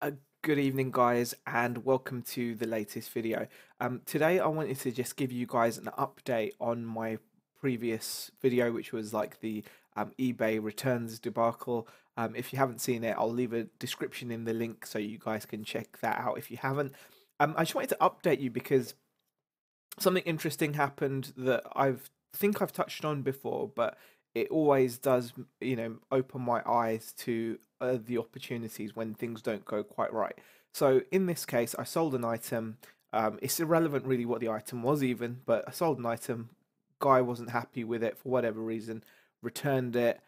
Uh, Good evening, guys, and welcome to the latest video. Today, I wanted to just give you guys an update on my previous video, which was like the eBay returns debacle. If you haven't seen it, I'll leave a description in the link so you guys can check that out if you haven't. I just wanted to update you because something interesting happened that I've touched on before, but it always does, open my eyes to the opportunities when things don't go quite right. So in this case, I sold an item. It's irrelevant really what the item was even, but I sold an item. Guy wasn't happy with it for whatever reason, returned it.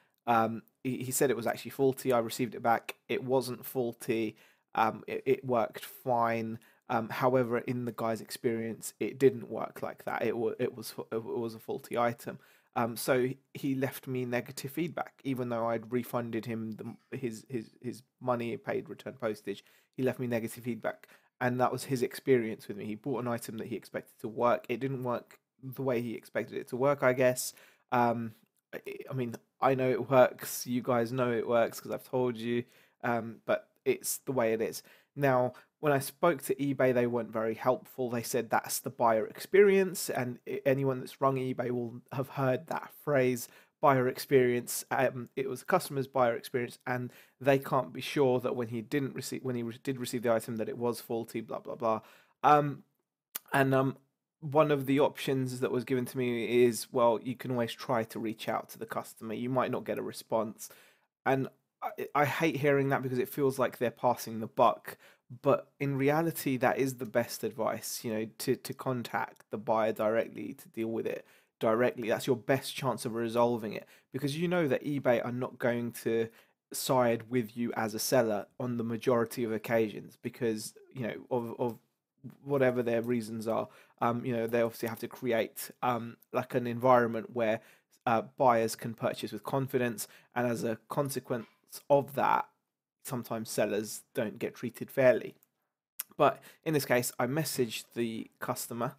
He said it was actually faulty. I received it back. It wasn't faulty. It worked fine. However, in the guy's experience, it didn't work like that. It was a faulty item. So he left me negative feedback, even though I'd refunded him his money, paid return postage. He left me negative feedback, and that was his experience with me. He bought an item that he expected to work. It didn't work the way he expected it to work, I guess. Um, I mean, I know it works. You guys know it works because I've told you. But it's the way it is. Now, when I spoke to eBay, they weren't very helpful. They said that's the buyer experience, and anyone that's rung eBay will have heard that phrase, buyer experience. It was customer's buyer experience, and they can't be sure that when he did receive the item, that it was faulty. Blah blah blah. And one of the options that was given to me is, well, you can always try to reach out to the customer. You might not get a response, and I hate hearing that because it feels like they're passing the buck. But in reality, that is the best advice, to contact the buyer directly, to deal with it directly. That's your best chance of resolving it because you know that eBay are not going to side with you as a seller on the majority of occasions because, of whatever their reasons are. They obviously have to create like an environment where buyers can purchase with confidence, and as a consequence of that, sometimes sellers don't get treated fairly. But in this case, I messaged the customer.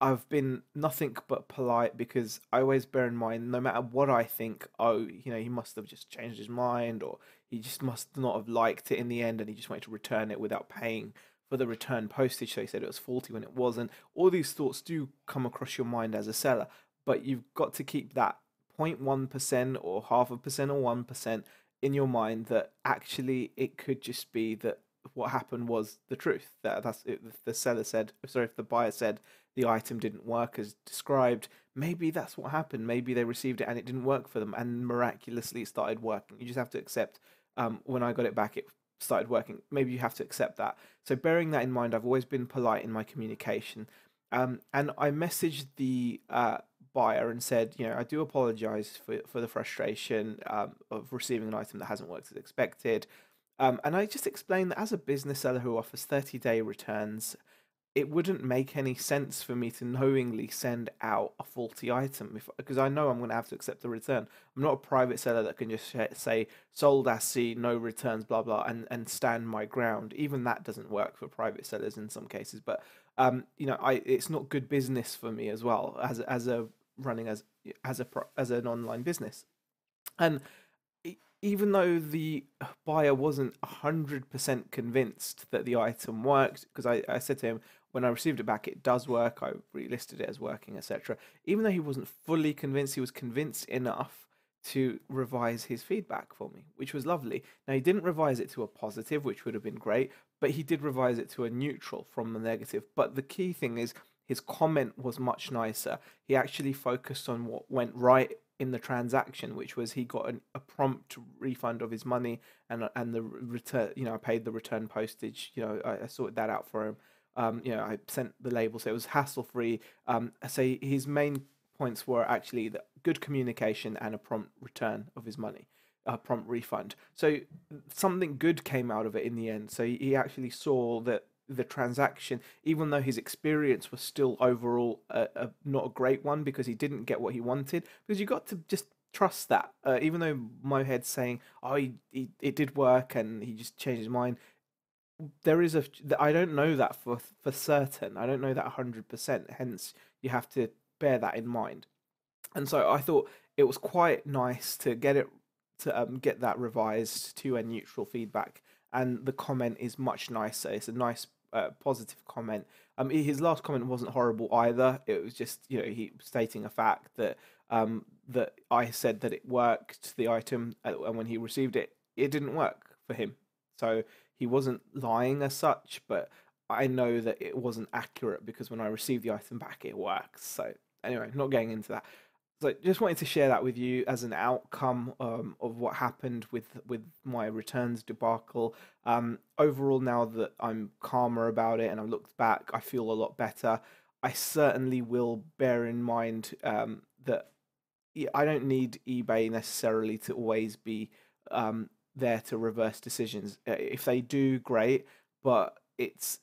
I've been nothing but polite because I always bear in mind, no matter what I think, oh, he must have just changed his mind, or he just must not have liked it in the end, and he just wanted to return it without paying for the return postage. So he said it was faulty when it wasn't. All these thoughts do come across your mind as a seller, but you've got to keep that 0.1% or half a percent or 1% in your mind that actually it could just be that what happened was the truth. That's it. If the seller said, sorry, if the buyer said the item didn't work as described, maybe that's what happened. Maybe they received it and it didn't work for them, and miraculously it started working. You just have to accept. When I got it back, it started working. Maybe you have to accept that. So bearing that in mind, I've always been polite in my communication. And I messaged the buyer and said, I do apologize for the frustration of receiving an item that hasn't worked as expected. And I just explained that as a business seller who offers 30-day returns, it wouldn't make any sense for me to knowingly send out a faulty item because I know I'm going to have to accept the return. I'm not a private seller that can just say sold as C, no returns, blah blah, and stand my ground. Even that doesn't work for private sellers in some cases. But it's not good business for me as well as a running as an online business. And even though the buyer wasn't 100% convinced that the item worked, because I said to him, when I received it back, it does work, I relisted it as working, etc. Even though he wasn't fully convinced, he was convinced enough to revise his feedback for me, which was lovely. Now, he didn't revise it to a positive, which would have been great, but he did revise it to a neutral from the negative. But the key thing is, his comment was much nicer. He actually focused on what went right in the transaction, which was he got a prompt refund of his money, and the return. I paid the return postage. I sorted that out for him. I sent the label, so it was hassle free. So his main points were actually the good communication and a prompt return of his money, a prompt refund. So something good came out of it in the end. So he actually saw that the transaction, even though his experience was still overall not a great one because he didn't get what he wanted. Because you got to just trust that, even though my head's saying, "Oh, it did work," and he just changed his mind. There is I don't know that for certain. I don't know that 100%. Hence, you have to bear that in mind. And so I thought it was quite nice get that revised to a neutral feedback, and the comment is much nicer. It's a nice positive comment. His last comment wasn't horrible either. It was just, he stating a fact that that I said that it worked, the item, and when he received it, it didn't work for him. So he wasn't lying as such, but I know that it wasn't accurate because when I received the item back, it works. So anyway, not getting into that. So just wanted to share that with you as an outcome of what happened with my returns debacle. Overall, now that I'm calmer about it and I've looked back, I feel a lot better. I certainly will bear in mind that I don't need eBay necessarily to always be there to reverse decisions. If they do, great, but it's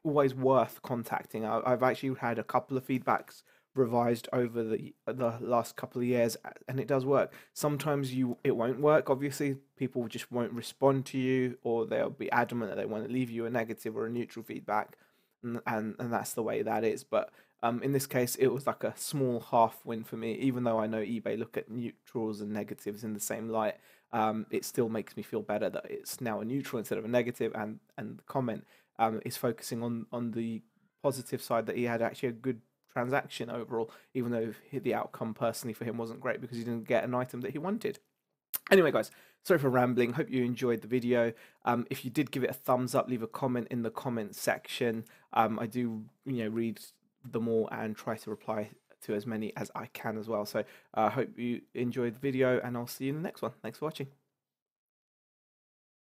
always worth contacting. I've actually had a couple of feedbacks revised over the last couple of years, and it does work. Sometimes it won't work. Obviously, people just won't respond to you, or they'll be adamant that they want to leave you a negative or a neutral feedback, and that's the way that is. But in this case, it was like a small half win for me. Even though I know eBay look at neutrals and negatives in the same light, it still makes me feel better that it's now a neutral instead of a negative, and the comment is focusing on the positive side, that he had actually a good transaction overall, even though the outcome personally for him wasn't great because he didn't get an item that he wanted. Anyway, guys, sorry for rambling. Hope you enjoyed the video. If you did, give it a thumbs up, leave a comment in the comment section. I do, read them all and try to reply to as many as I can as well. So I hope you enjoyed the video, and I'll see you in the next one. Thanks for watching.